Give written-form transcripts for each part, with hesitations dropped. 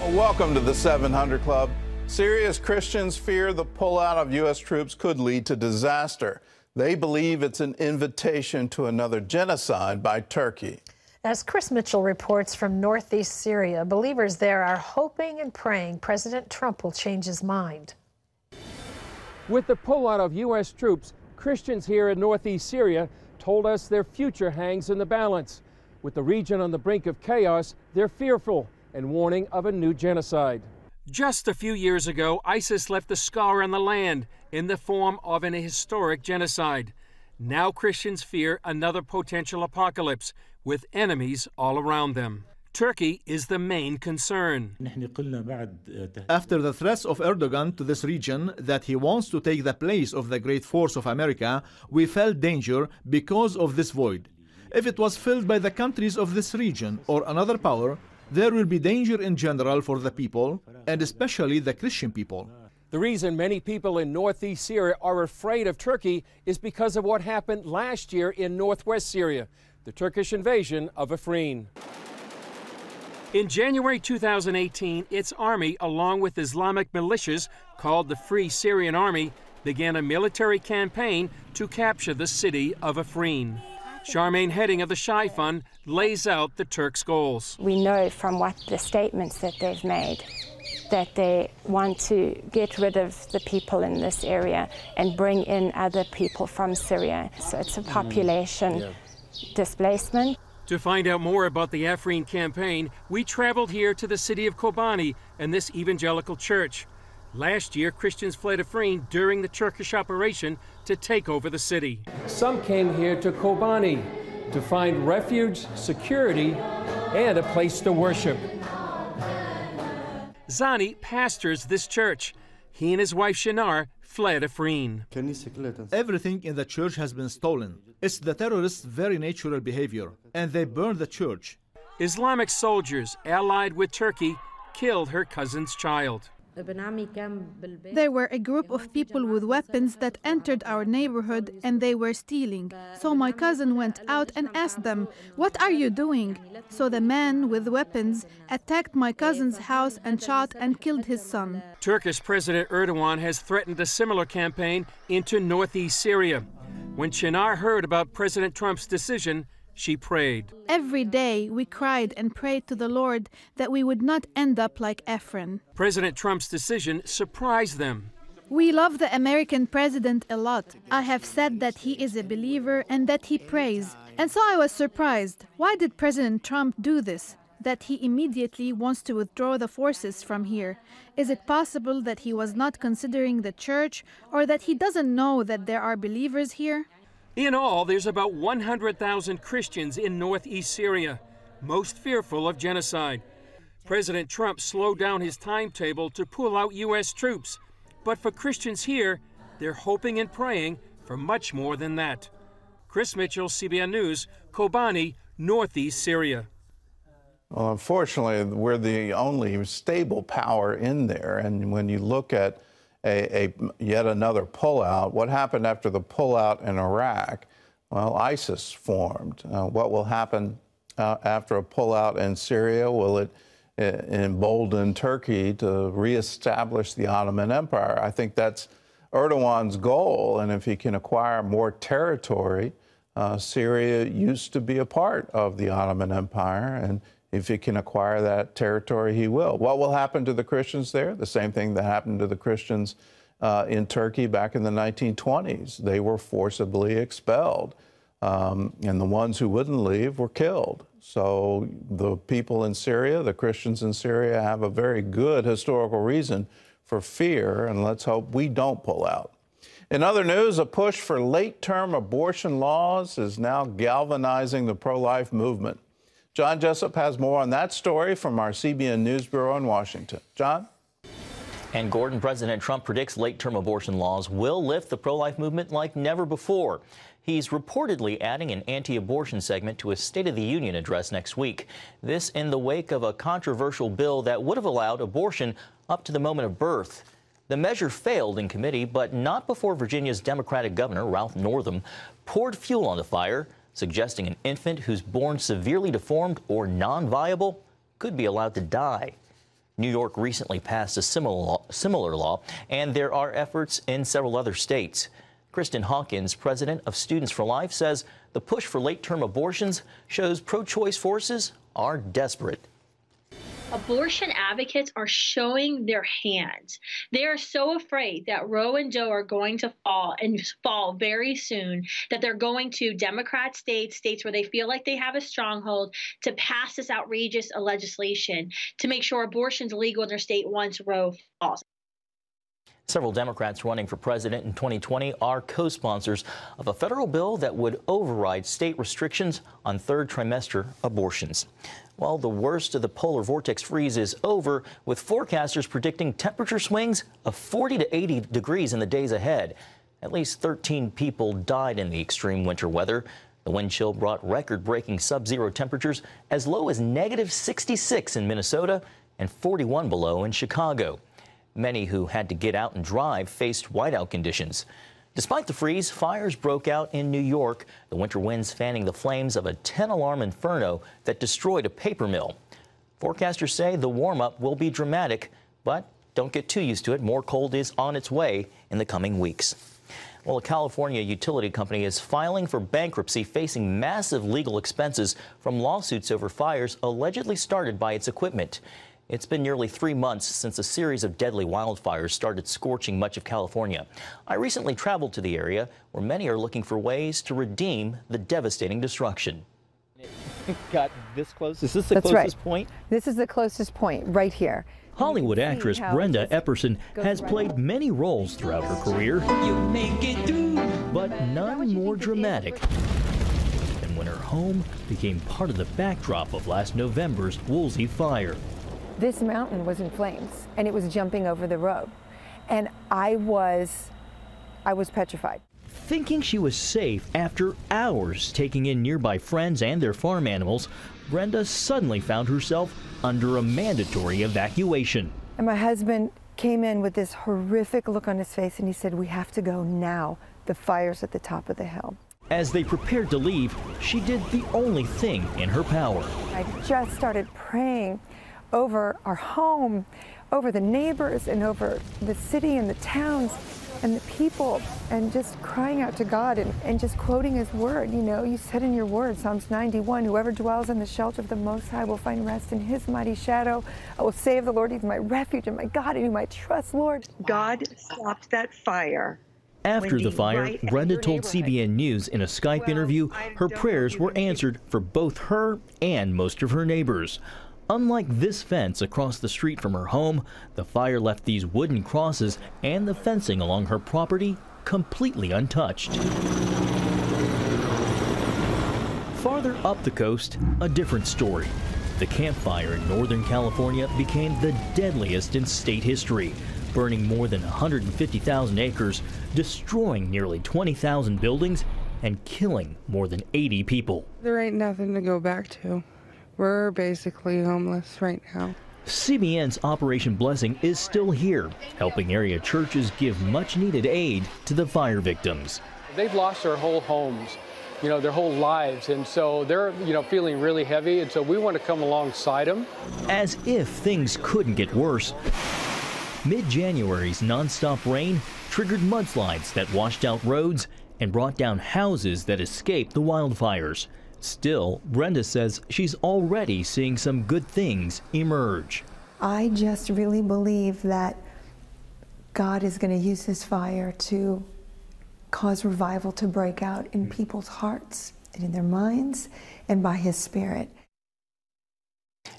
Well, welcome to the 700 Club. Syria's Christians fear the pullout of U.S. troops could lead to disaster. They believe it's an invitation to another genocide by Turkey. As Chris Mitchell reports from northeast Syria, believers there are hoping and praying President Trump will change his mind. With the pullout of U.S. troops, Christians here in northeast Syria told us their future hangs in the balance. With the region on the brink of chaos, they're fearful and warning of a new genocide. Just a few years ago, ISIS left a scar on the land in the form of an historic genocide. Now Christians fear another potential apocalypse with enemies all around them. Turkey is the main concern. After the threats of Erdogan to this region that he wants to take the place of the great force of America, we felt danger because of this void. If it was filled by the countries of this region or another power, there will be danger in general for the people, and especially the Christian people. The reason many people in northeast Syria are afraid of Turkey is because of what happened last year in northwest Syria, the Turkish invasion of Afrin. In January 2018, its army, along with Islamic militias called the Free Syrian Army, began a military campaign to capture the city of Afrin. Charmaine Heading of the Shai Fund lays out the Turks' goals. We know from what the statements that they've made that they want to get rid of the people in this area and bring in other people from Syria. So it's a population displacement. To find out more about the Afrin campaign, we traveled here to the city of Kobani and this evangelical church. Last year, Christians fled Afrin during the Turkish operation to take over the city. Some came here to Kobani to find refuge, security, and a place to worship. Zani pastors this church. He and his wife Shinar fled Afrin. Everything in the church has been stolen. It's the terrorists' very natural behavior, and they burned the church. Islamic soldiers allied with Turkey killed her cousin's child. There were a group of people with weapons that entered our neighborhood and they were stealing. So my cousin went out and asked them, "What are you doing?" So the man with weapons attacked my cousin's house and shot and killed his son. Turkish President Erdogan has threatened a similar campaign into northeast Syria. When Shinar heard about President Trump's decision, she prayed. Every day we cried and prayed to the Lord that we would not end up like Afrin. President Trump's decision surprised them. We love the American president a lot. I have said that he is a believer and that he prays. And so I was surprised. Why did President Trump do this? That he immediately wants to withdraw the forces from here. Is it possible that he was not considering the church, or that he doesn't know that there are believers here? In all, there's about 100,000 Christians in northeast Syria, most fearful of genocide. President Trump slowed down his timetable to pull out U.S. troops. But for Christians here, they're hoping and praying for much more than that. Chris Mitchell, CBN News, Kobani, northeast Syria. Well, unfortunately, we're the only stable power in there. And when you look at yet another pullout. What happened after the pullout in Iraq? Well, ISIS formed. What will happen after a pullout in Syria? Will it embolden Turkey to reestablish the Ottoman Empire? I think that's Erdogan's goal. And if he can acquire more territory, Syria used to be a part of the Ottoman Empire. And if he can acquire that territory, he will. What will happen to the Christians there? The same thing that happened to the Christians in Turkey back in the 1920s. They were forcibly expelled, and the ones who wouldn't leave were killed. So the people in Syria, the Christians in Syria, have a very good historical reason for fear, and let's hope we don't pull out. In other news, a push for late-term abortion laws is now galvanizing the pro-life movement. John Jessup has more on that story from our CBN News Bureau in Washington. John? And Gordon, President Trump predicts late-term abortion laws will lift the pro-life movement like never before. He's reportedly adding an anti-abortion segment to his State of the Union address next week. This in the wake of a controversial bill that would have allowed abortion up to the moment of birth. The measure failed in committee, but not before Virginia's Democratic Governor, Ralph Northam, poured fuel on the fire, suggesting an infant who's born severely deformed or non-viable could be allowed to die. New York recently passed a similar law, and there are efforts in several other states. Kristen Hawkins, president of Students for Life, says the push for late-term abortions shows pro-choice forces are desperate. Abortion advocates are showing their hands. They are so afraid that Roe and Doe are going to fall very soon, that they're going to Democrat states where they feel like they have a stronghold, to pass this outrageous legislation to make sure abortion's legal in their state once Roe falls. Several Democrats running for president in 2020 are co-sponsors of a federal bill that would override state restrictions on third trimester abortions. Well, the worst of the polar vortex freeze is over, with forecasters predicting temperature swings of 40 to 80 degrees in the days ahead. At least 13 people died in the extreme winter weather. The wind chill brought record-breaking sub-zero temperatures as low as -66 in Minnesota and 41 below in Chicago. Many who had to get out and drive faced whiteout conditions. Despite the freeze, fires broke out in New York, the winter winds fanning the flames of a 10-alarm inferno that destroyed a paper mill. Forecasters say the warm-up will be dramatic, but don't get too used to it. More cold is on its way in the coming weeks. Well, a California utility company is filing for bankruptcy, facing massive legal expenses from lawsuits over fires allegedly started by its equipment. It's been nearly 3 months since a series of deadly wildfires started scorching much of California. I recently traveled to the area where many are looking for ways to redeem the devastating destruction. Got this close? Is this the closest point? This is the closest point right here. Hollywood actress Brenda Epperson has played many roles throughout her career, but none more dramatic than when her home became part of the backdrop of last November's Woolsey fire. This mountain was in flames, and it was jumping over the road, and I was petrified. Thinking she was safe after hours taking in nearby friends and their farm animals, Brenda suddenly found herself under a mandatory evacuation. And my husband came in with this horrific look on his face, and he said, "We have to go now. The fire's at the top of the hill." As they prepared to leave, she did the only thing in her power. I just started praying over our home, over the neighbors, and over the city and the towns and the people, and just crying out to God and just quoting his word. You know, you said in your word, Psalms 91, "Whoever dwells in the shelter of the Most High will find rest in his mighty shadow. I will say of the Lord, he's my refuge and my God, in whom I trust." Lord, God stopped that fire. After the fire, Brenda told CBN News in a Skype interview her prayers were answered for both her and most of her neighbors. Unlike this fence across the street from her home, the fire left these wooden crosses and the fencing along her property completely untouched. Farther up the coast, a different story. The Camp Fire in Northern California became the deadliest in state history, burning more than 150,000 acres, destroying nearly 20,000 buildings, and killing more than 80 people. There ain't nothing to go back to. We're basically homeless right now. CBN's Operation Blessing is still here, helping area churches give much-needed aid to the fire victims. They've lost their whole homes, their whole lives, and so they're, feeling really heavy, and so we want to come alongside them. As if things couldn't get worse, mid-January's nonstop rain triggered mudslides that washed out roads and brought down houses that escaped the wildfires. Still, Brenda says she's already seeing some good things emerge. I just really believe that God is going to use this fire to cause revival to break out in people's hearts and in their minds and by his Spirit.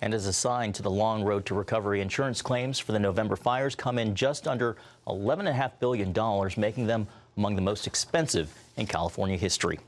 And as a sign to the long road to recovery, insurance claims for the November fires come in just under $11.5 billion, making them among the most expensive in California history.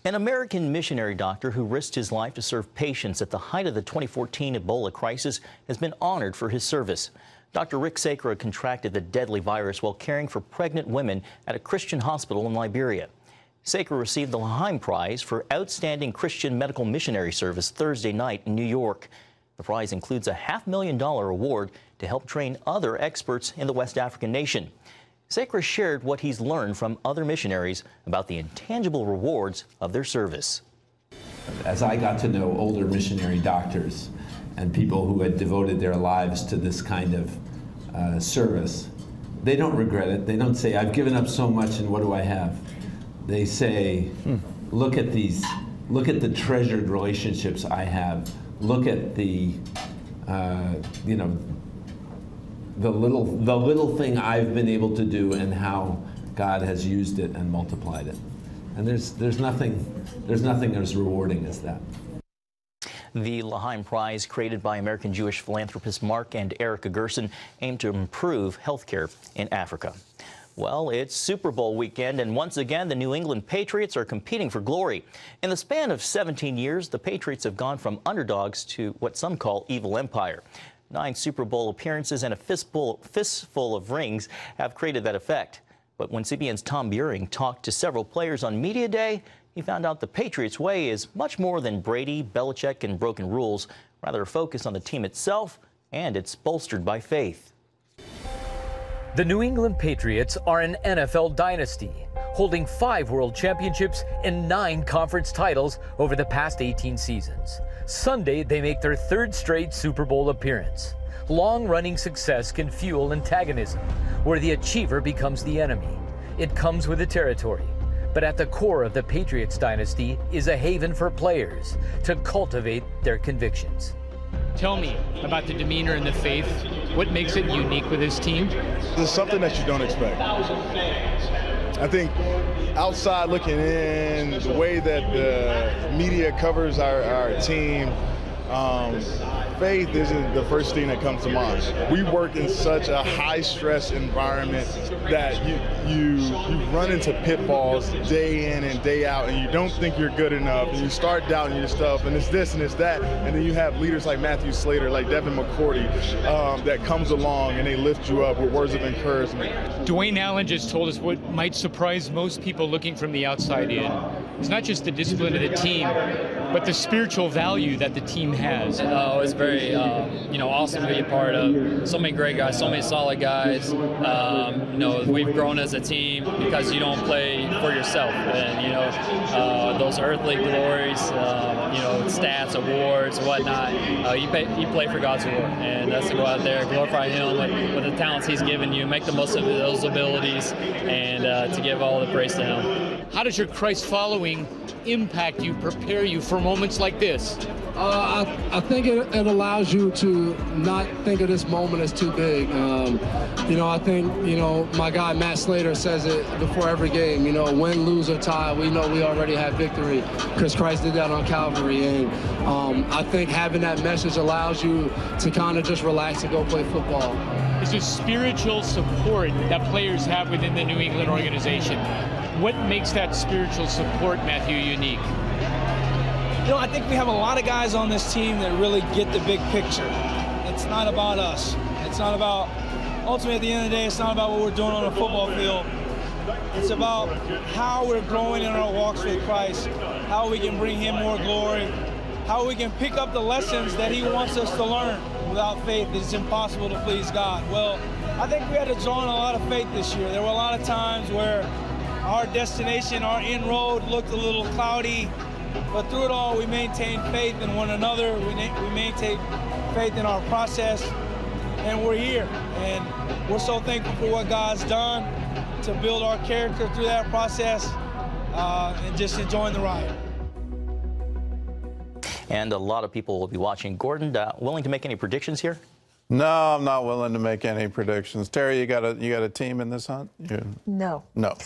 An American missionary doctor who risked his life to serve patients at the height of the 2014 Ebola crisis has been honored for his service. Dr. Rick Sacra contracted the deadly virus while caring for pregnant women at a Christian hospital in Liberia. Sacra received the L'Haim Prize for Outstanding Christian Medical Missionary Service Thursday night in New York. The prize includes a $500,000 award to help train other experts in the West African nation. Sacra shared what he's learned from other missionaries about the intangible rewards of their service. As I got to know older missionary doctors, and people who had devoted their lives to this kind of service, they don't regret it. They don't say, I've given up so much and what do I have? They say, look at the treasured relationships I have. Look at the, you know, the little thing I've been able to do and how God has used it and multiplied it. And there's nothing as rewarding as that. The L'Haim Prize, created by American Jewish philanthropists Mark and Erica Gerson, aimed to improve healthcare in Africa. Well, it's Super Bowl weekend, and once again, the New England Patriots are competing for glory. In the span of 17 years, the Patriots have gone from underdogs to what some call evil empire. 9 Super Bowl appearances and a fistful of rings have created that effect. But when CBN's Tom Buehring talked to several players on Media Day, he found out the Patriots way is much more than Brady, Belichick, and broken rules, rather a focus on the team itself, and it's bolstered by faith. The New England Patriots are an NFL dynasty, holding 5 world championships and 9 conference titles over the past 18 seasons. Sunday, they make their 3rd straight Super Bowl appearance. Long-running success can fuel antagonism, where the achiever becomes the enemy. It comes with the territory. But at the core of the Patriots dynasty is a haven for players to cultivate their convictions. Tell me about the demeanor and the faith. What makes it unique with this team? There's something that you don't expect. I think outside looking in, the way that the media covers our team, faith isn't the first thing that comes to mind. We work in such a high-stress environment that you run into pitfalls day in and day out, and you don't think you're good enough, and you start doubting your stuff, and it's this and it's that, and then you have leaders like Matthew Slater, like Devin McCourty, that comes along and they lift you up with words of encouragement. Dwayne Allen just told us what might surprise most people looking from the outside in. It's not just the discipline of the team, but the spiritual value that the team has. It's very, awesome to be a part of. So many great guys, so many solid guys. We've grown as a team because you don't play for yourself. And, those earthly glories, stats, awards, whatnot, you play for God's reward. And that's to go out there, glorify Him with the talents He's given you, make the most of those abilities, and to give all the praise to Him. How does your Christ following impact you, prepare you for moments like this? I think it allows you to not think of this moment as too big. I think, my guy Matt Slater says it before every game, win, lose, or tie, we know we already have victory because Christ did that on Calvary. And I think having that message allows you to kind of just relax and go play football. It's a spiritual support that players have within the New England organization. What makes that spiritual support, Matthew, unique? I think we have a lot of guys on this team that really get the big picture. It's not about us. It's not about, ultimately at the end of the day, it's not about what we're doing on a football field. It's about how we're growing in our walks with Christ, how we can bring Him more glory, how we can pick up the lessons that He wants us to learn. Without faith, it's impossible to please God. Well, I think we had to draw on a lot of faith this year. There were a lot of times where our destination, our end road looked a little cloudy, but through it all, we maintained faith in one another. We maintained faith in our process, and we're here. And we're so thankful for what God's done to build our character through that process and just enjoying the ride. And a lot of people will be watching. Gordon, willing to make any predictions here? No, I'm not willing to make any predictions. Terry, you got a team in this hunt? No. No.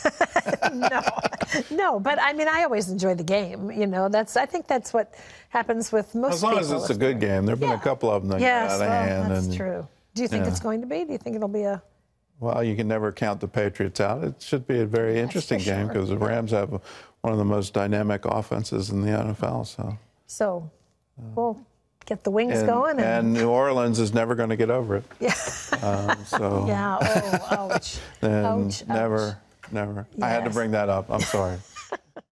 No, but I always enjoy the game. I think that's what happens with most people. As long as it's a good game. There have been a couple of them that got out of hand. That's true. Do you think it's going to be? Do you think it'll be a... Well, you can never count the Patriots out. It should be a very interesting game because the Rams have one of the most dynamic offenses in the NFL. So we'll get the wings going. And New Orleans is never going to get over it. Yeah. Yeah. Oh, ouch. Then ouch. Never. Yes. I had to bring that up. I'm sorry.